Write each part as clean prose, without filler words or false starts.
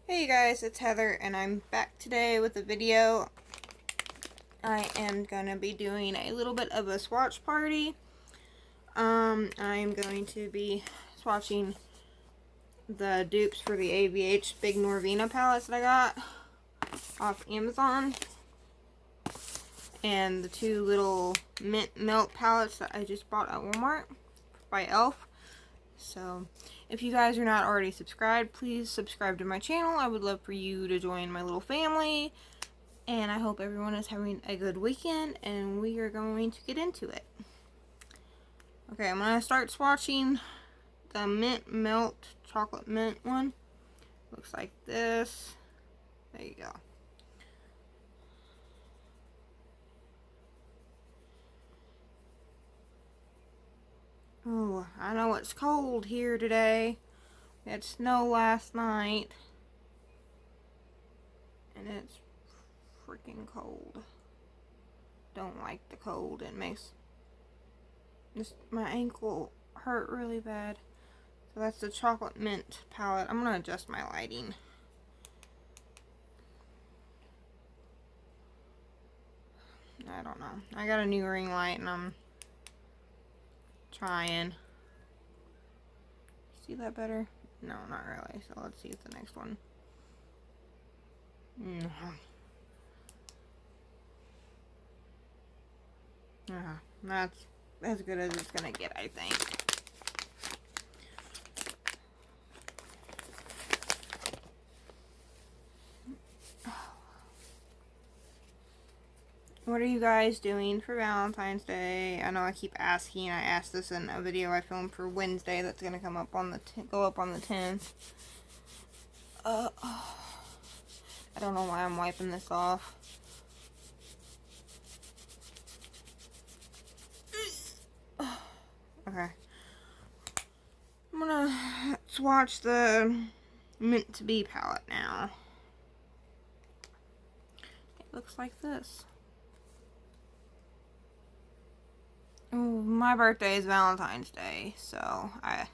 Hey guys, it's Heather and I'm back today with a video. I am gonna be doing a little bit of a swatch party. I'm going to be swatching the dupes for the AVH Big Norvina palettes that I got off Amazon, and the two little mint melt palettes that I just bought at Walmart by Elf. So if you guys are not already subscribed, please subscribe to my channel. I would love for you to join my little family. And I hope everyone is having a good weekend, and we are going to get into it. Okay, I'm going to start swatching the mint melt chocolate mint one. Looks like this. There you go. Oh, I know it's cold here today. We had snow last night, and it's freaking cold. Don't like the cold. It makes my ankle hurt really bad. So that's the chocolate mint palette. I'm gonna adjust my lighting. I don't know. I got a new ring light and I'm trying. See that better? No, not really. So let's see the next one. That's as good as it's gonna get, I think. What are you guys doing for Valentine's Day? I know I keep asking. I asked this in a video I filmed for Wednesday that's gonna come up on the go up on the 10th. I don't know why I'm wiping this off. Okay. I'm gonna swatch the Mint to Be palette now. It looks like this. Oh, my birthday is Valentine's Day, so I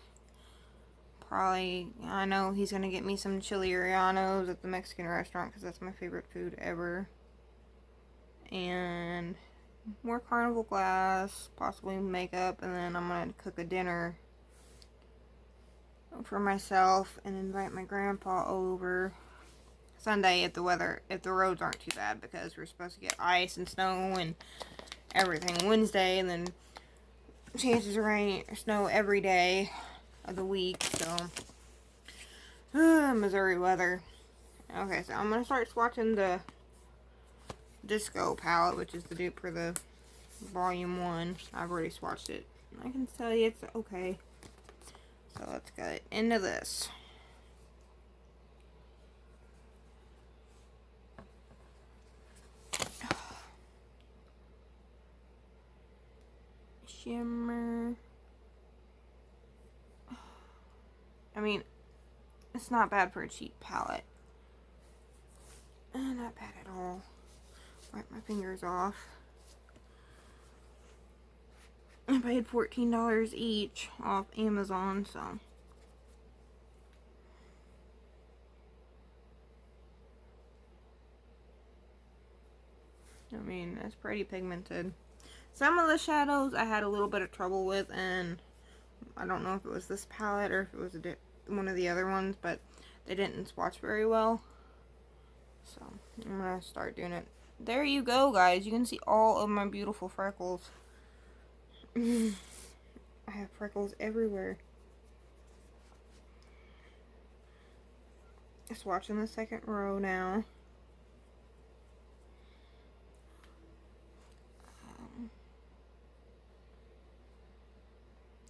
know he's gonna get me some chili rellenos at the Mexican restaurant because that's my favorite food ever. And more carnival glass, possibly makeup, and then I'm gonna cook a dinner for myself and invite my grandpa over Sunday if the roads aren't too bad, because we're supposed to get ice and snow and everything Wednesday, and then chances of rain or snow every day of the week. So Missouri weather. Okay, so I'm gonna start swatching the Disco palette, which is the dupe for the volume 1. I've already swatched it. I can tell you it's okay. So let's get into this. Shimmer. I mean, it's not bad for a cheap palette. Not bad at all. Wipe my fingers off. I paid $14 each off Amazon, so. I mean, it's pretty pigmented. Some of the shadows I had a little bit of trouble with, and I don't know if it was this palette or if it was one of the other ones, but they didn't swatch very well. So, I'm gonna start doing it. There you go, guys. You can see all of my beautiful freckles. I have freckles everywhere. Swatching the second row now.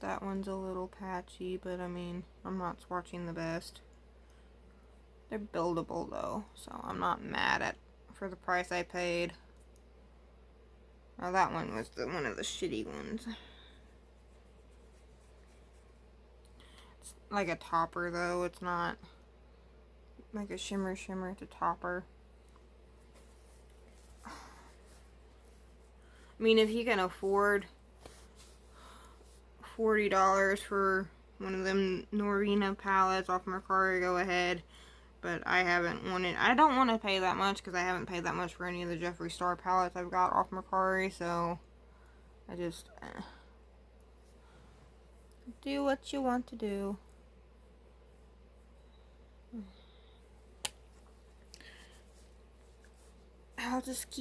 That one's a little patchy, but I mean, I'm not swatching the best. They're buildable though, so I'm not mad at for the price I paid. Now that one was one of the shitty ones. It's like a topper though, it's not like a shimmer, it's a topper. I mean, if you can afford $40 for one of them Norvina palettes off Mercari, go ahead. but I haven't wanted, I don't want to pay that much because I haven't paid that much for any of the Jeffree Star palettes I've got off Mercari, so I just do what you want to do. I'll just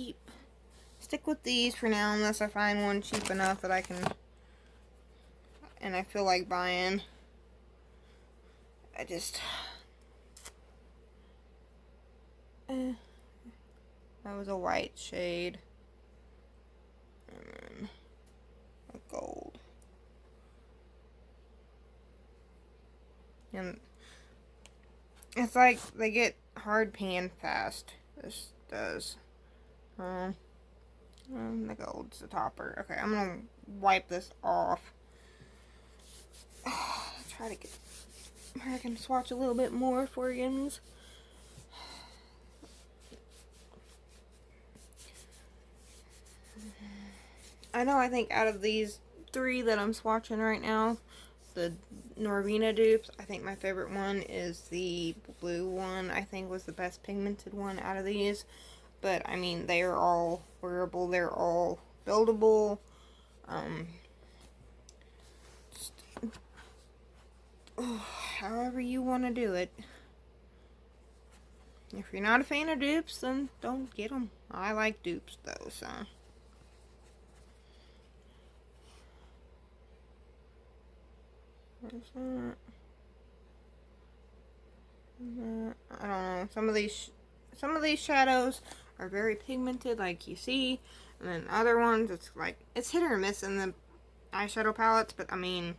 stick with these for now unless I find one cheap enough that I can, and I feel like buying. I just, that was a white shade, and then a gold, and it's like they get hard pan fast. This does. The gold's the topper. Okay, I'm gonna wipe this off. Try to get where I can swatch a little bit more for you. I think out of these 3 that I'm swatching right now, the Norvina dupes, I think my favorite one is the blue one. I think was the best pigmented one out of these. But, I mean, they are all wearable. They're all buildable. However you want to do it. If you're not a fan of dupes, then don't get them. I like dupes, though, so. Where's that? I don't know. Some of these shadows are very pigmented, like you see, and then other ones, it's like, it's hit or miss in the eyeshadow palettes, but I mean,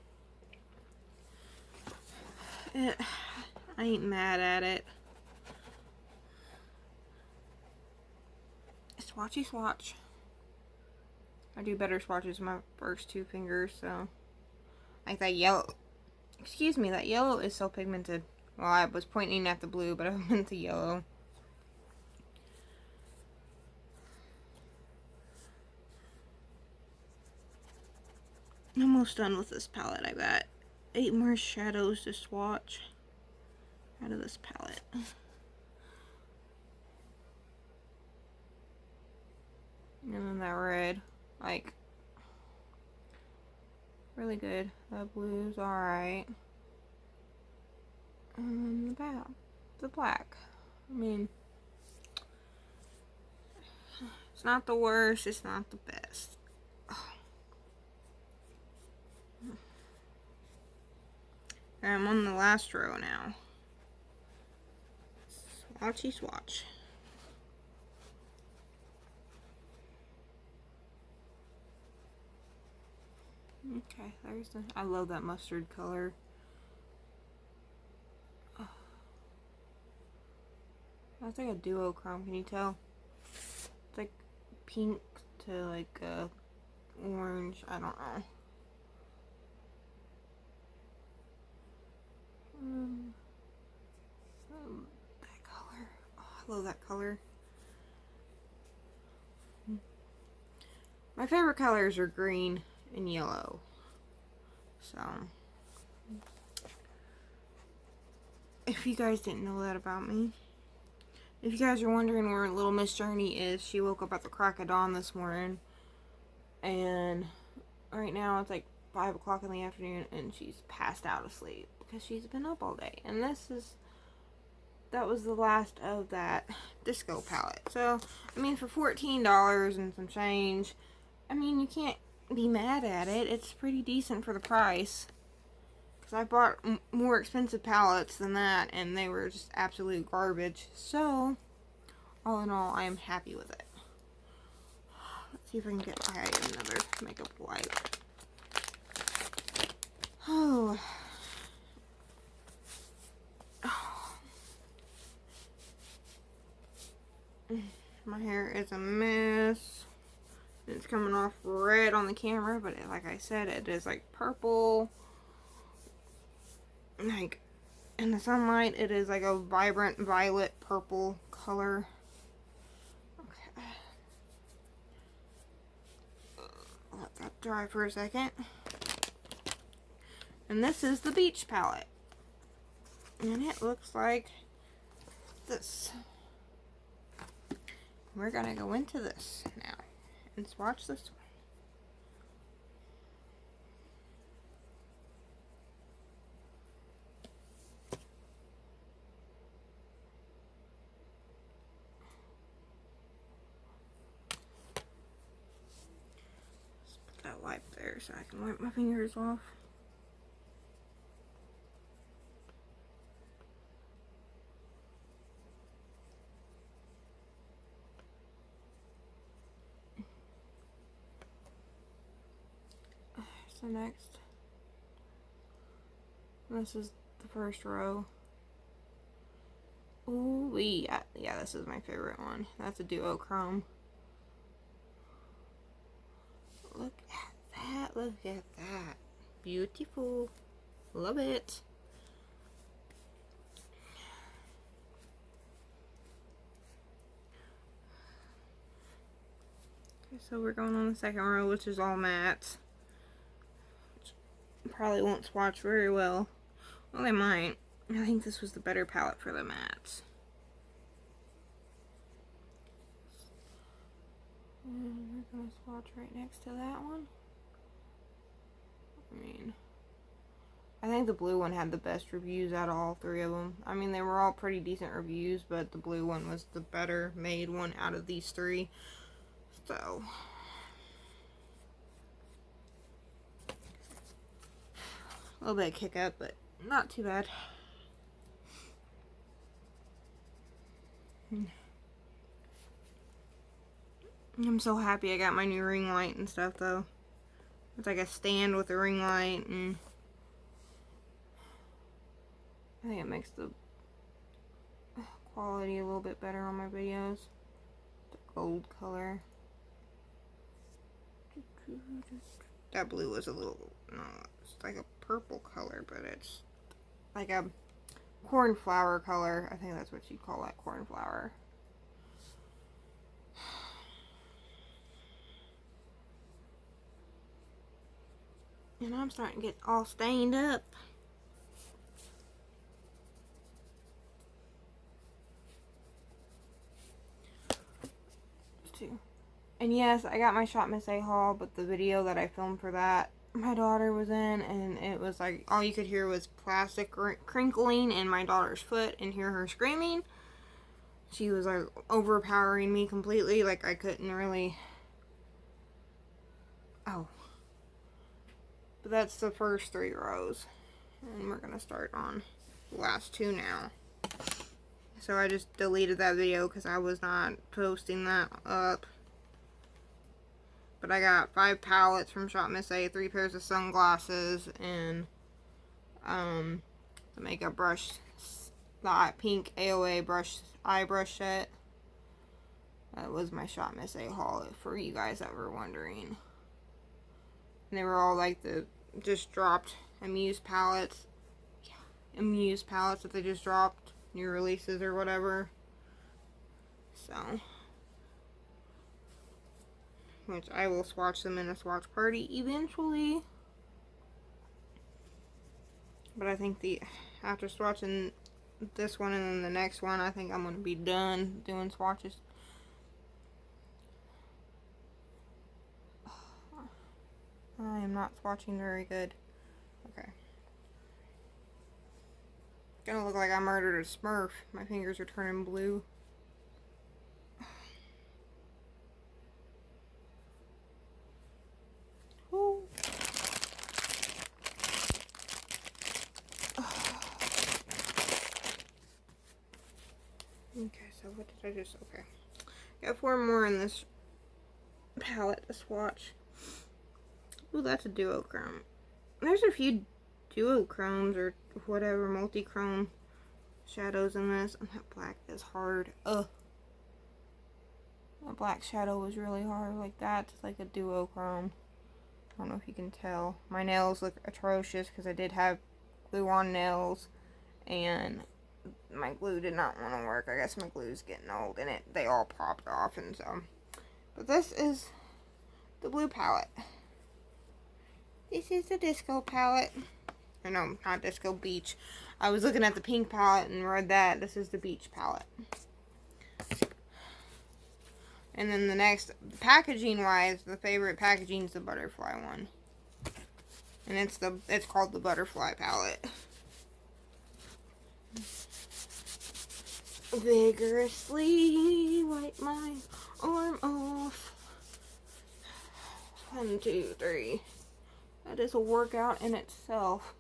I ain't mad at it. Swatchy swatch. I do better swatches with my first 2 fingers, so. Like that yellow, excuse me, that yellow is so pigmented. Well, I was pointing at the blue, but I meant the yellow. I'm almost done with this palette. I got 8 more shadows to swatch out of this palette. And then that red, like, really good. That blue's alright. And the black. I mean, it's not the worst, it's not the best. I'm on the last row now. Swatchy swatch. Okay, there's the, I love that mustard color. Oh. That's like a duochrome, can you tell? It's like pink to like orange, I don't know. That color. Oh, I love that color. My favorite colors are green and yellow. So, if you guys didn't know that about me, if you guys are wondering where Little Miss Journey is, she woke up at the crack of dawn this morning, and right now it's like 5 o'clock in the afternoon, and she's passed out asleep because she's been up all day. And that was the last of that disco palette. So, I mean, for $14 and some change, I mean, you can't be mad at it. It's pretty decent for the price. Because I bought more expensive palettes than that, and they were just absolute garbage. So, all in all, I am happy with it. Let's see if I can get another makeup wipe. Oh. My hair is a mess. It's coming off red on the camera, but like I said, it is like purple. Like in the sunlight, it is like a vibrant violet purple color. Okay. Let that dry for a second. And this is the Beach palette. And it looks like this. We're gonna go into this now and swatch this one. Just put that wipe there so I can wipe my fingers off. So next, this is the first row. Ooh, yeah, this is my favorite one. That's a duochrome. Look at that, look at that. Beautiful. Love it. Okay, so we're going on the second row, which is all matte. Probably won't swatch very well. Well, they might. I think this was the better palette for the mattes. And we're gonna swatch right next to that one. I think the blue one had the best reviews out of all three of them. I mean, they were all pretty decent reviews, but the blue one was the better made one out of these three. So, a little bit of kick up, but not too bad. I'm so happy I got my new ring light and stuff, though. It's like a stand with a ring light, and I think it makes the quality a little bit better on my videos. The gold color. That blue was a little, no, it's like a purple color, but it's like a cornflower color. I think that's what you call that, cornflower. And I'm starting to get all stained up. And yes, I got my Shop Miss A haul, but the video that I filmed for that, my daughter was in, and it was like, all you could hear was plastic crinkling in my daughter's foot and hear her screaming. She was like overpowering me completely, like I couldn't really... Oh. But that's the first 3 rows. And we're gonna start on the last 2 now. So I just deleted that video because I was not posting that up. But I got 5 palettes from Shop Miss A, 3 pairs of sunglasses, and the makeup brush, the pink AOA brush, eye brush set. That was my Shop Miss A haul, for you guys that were wondering. And they were all like the just dropped Amuse palettes. Yeah, Amuse palettes that they just dropped, new releases or whatever. So, which I will swatch them in a swatch party eventually. But I think after swatching this one and then the next one, I think I'm going to be done doing swatches. I am not swatching very good. Okay. It's gonna look like I murdered a Smurf. My fingers are turning blue. Ooh. Okay, so what did I just... Okay. Got 4 more in this palette to swatch. Ooh, that's a duochrome. There's a few duochromes or whatever, multi-chrome shadows in this. And that black is hard. Ugh. That black shadow was really hard. Like that's like a duochrome. I don't know if you can tell. My nails look atrocious because I did have glue on nails. And my glue did not want to work. I guess my glue's getting old and they all popped off and so. But this is the blue palette. This is the disco palette. Or no, not disco, beach. I was looking at the pink palette and read that. This is the beach palette. And then the next, packaging wise, the favorite packaging is the butterfly one. And it's called the butterfly palette. Vigorously wipe my arm off. 1, 2, 3. That is a workout in itself.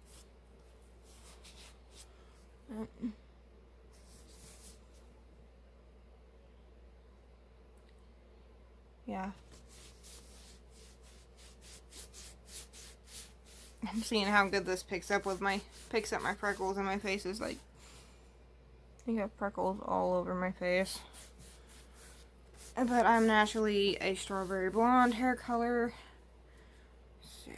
Yeah. I'm seeing how good this picks up my freckles, and my face is like, I have freckles all over my face. But I'm naturally a strawberry blonde hair color. So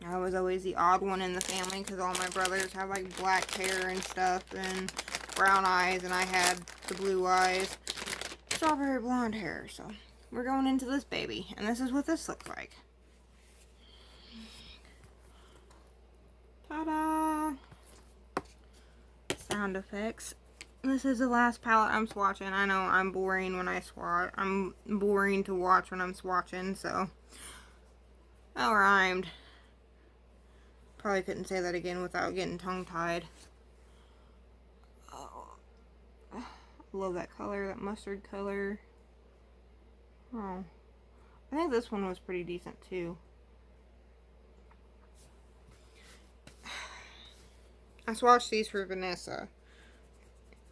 I was always the odd one in the family because all my brothers have like black hair and stuff and brown eyes, and I had the blue eyes. Strawberry blonde hair. So we're going into this baby, and this is what this looks like. Ta-da! Sound effects. This is the last palette I'm swatching. I know I'm boring when I swatch. I'm boring to watch when I'm swatching, so that rhymed. Probably couldn't say that again without getting tongue-tied. Oh, I love that color, that mustard color. Oh, I think this one was pretty decent too. I swatched these for Vanessa,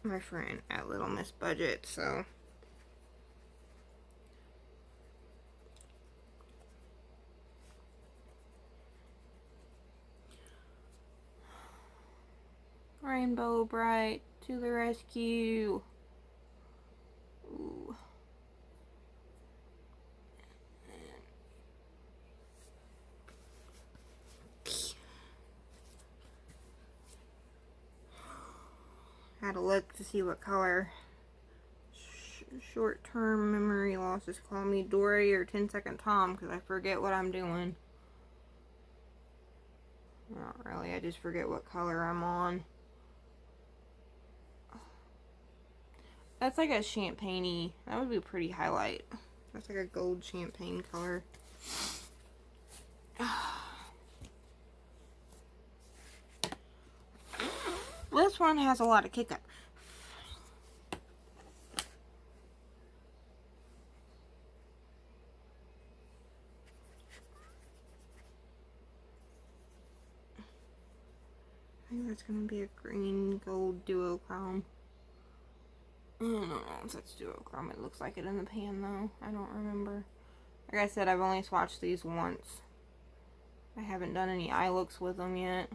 my friend, at Little Miss Budget, so. Rainbow Bright to the rescue. Ooh. Had to look to see what color. Short-term memory loss is calling me Dory or 10-second Tom because I forget what I'm doing. Not really, I just forget what color I'm on. That's like a champagne-y. That would be a pretty highlight. That's like a gold champagne color. This one has a lot of kick up. I think that's going to be a green gold duochrome. I don't know if that's duochrome. It looks like it in the pan though. I don't remember. Like I said, I've only swatched these once. I haven't done any eye looks with them yet.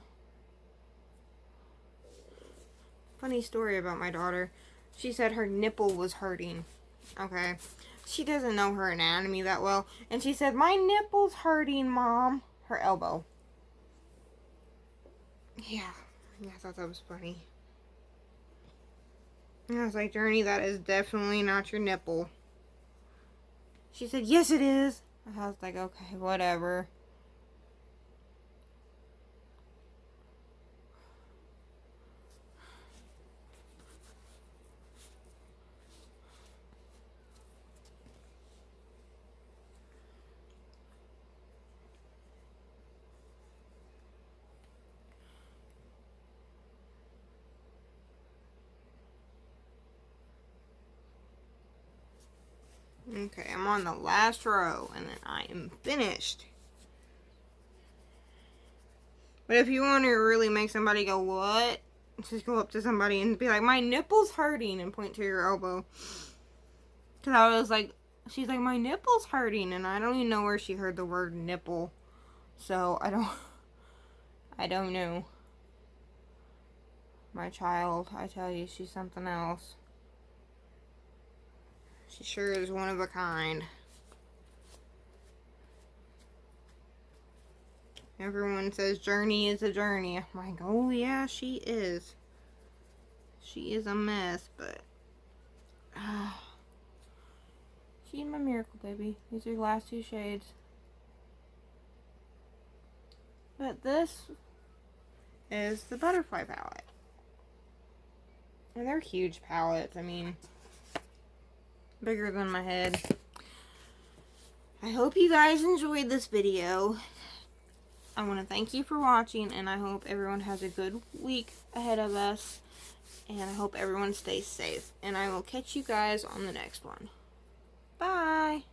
Funny story about my daughter. She said her nipple was hurting. Okay. She doesn't know her anatomy that well. And she said, "My nipple's hurting, Mom." Her elbow. Yeah. I thought that was funny. And I was like, "Journey, that is definitely not your nipple." She said, "Yes, it is." I was like, okay, whatever. Okay, I'm on the last row, and then I am finished. But if you want to really make somebody go, "What?" just go up to somebody and be like, "My nipple's hurting," and point to your elbow. Because I was like, she's like, "My nipple's hurting," and I don't even know where she heard the word nipple. So, I don't know. My child, I tell you, she's something else. She sure is one of a kind. Everyone says Journey is a journey. I'm like, oh yeah, she is. She is a mess, but she's my miracle baby. These are the last 2 shades. But this is the Butterfly palette. And they're huge palettes. I mean, bigger than my head. I hope you guys enjoyed this video. I want to thank you for watching, and I hope everyone has a good week ahead of us. And I hope everyone stays safe. And I will catch you guys on the next one. Bye!